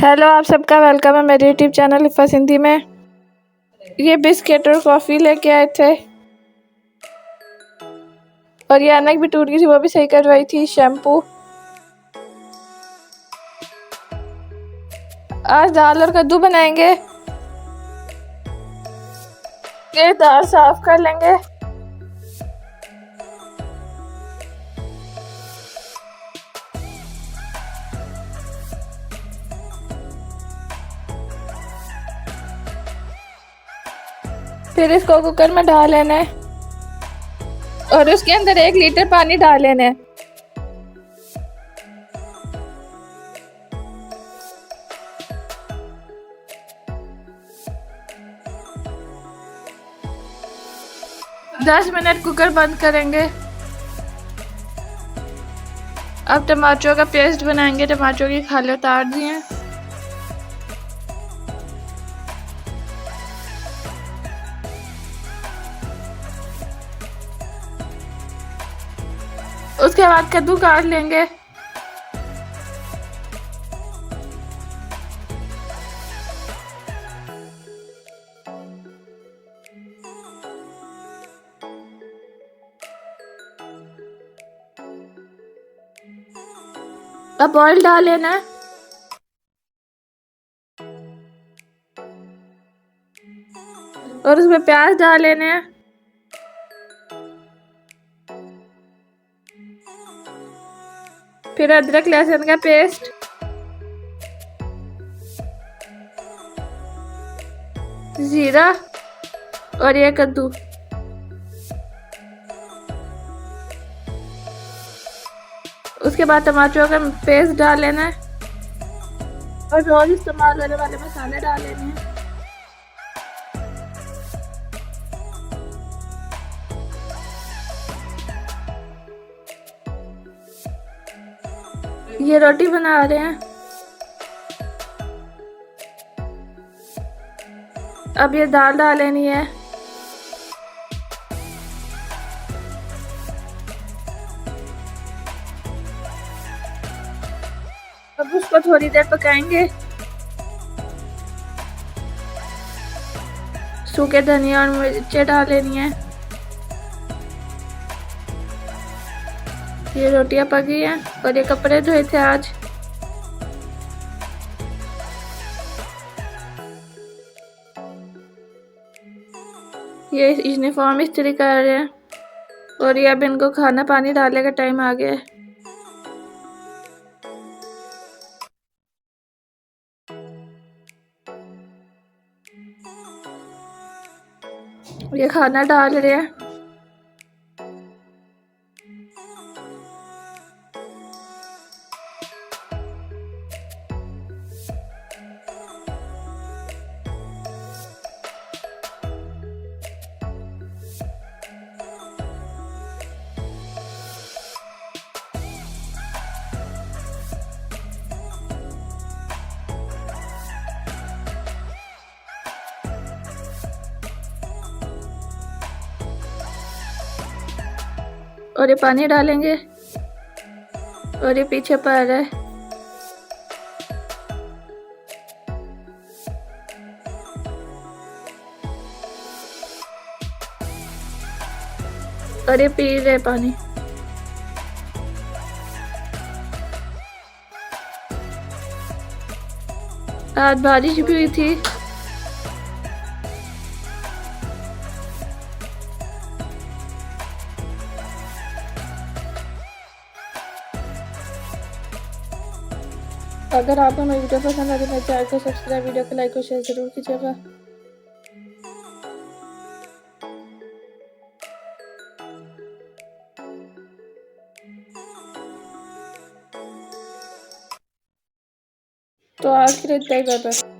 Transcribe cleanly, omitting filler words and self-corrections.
Hello, आप सबका welcome है मेरे यूट्यूब चैनल इफ़ा सिंधी में। ये बिस्किट और कॉफ़ी लेके आए थे और ये ऐनक भी टूट गई थी, वो भी सही करवाई थी। शैम्पू। आज दाल और कद्दू बनाएंगे। ये दाल साफ कर लेंगे। फिर इसको कुकर में डाल लेना है और उसके अंदर 1 लीटर पानी डाल लेना है। दस मिनट कुकर बंद करेंगे। अब टमाटरों का पेस्ट बनाएंगे। टमाटरों की खाले उतार दिए। उसके बाद कद्दू काट लेंगे। अब ऑयल डाल लेना है और उसमें प्याज डाल लेने हैं। फिर अदरक लहसुन का पेस्ट, जीरा और ये कद्दू। उसके बाद टमाटरों का पेस्ट डाल लेना है और रोज इस्तेमाल होने वाले मसाले डाल लेने हैं। ये रोटी बना रहे हैं। अब ये दाल डाल लेनी है। अब उसको थोड़ी देर पकाएंगे। सूखे धनिया और मिर्चें डाल लेनी है। ये रोटियां पक गई हैं और ये कपड़े धोए थे आज। ये यूनिफॉर्म इस्त्री कर रहे हैं और ये अब इनको खाना पानी डालने का टाइम आ गया है। ये खाना डाल रहे हैं। और ये पानी डालेंगे और ये पीछे पड़ रहा है। और ये पी रहे पानी। आज बारिश भी हुई थी। अगर आपको मेरी वीडियो पसंद आए तो मेरे चैनल को सब्सक्राइब, वीडियो को लाइक और शेयर जरूर कीजिएगा। तो आज के लिए इतना ही। Bye bye.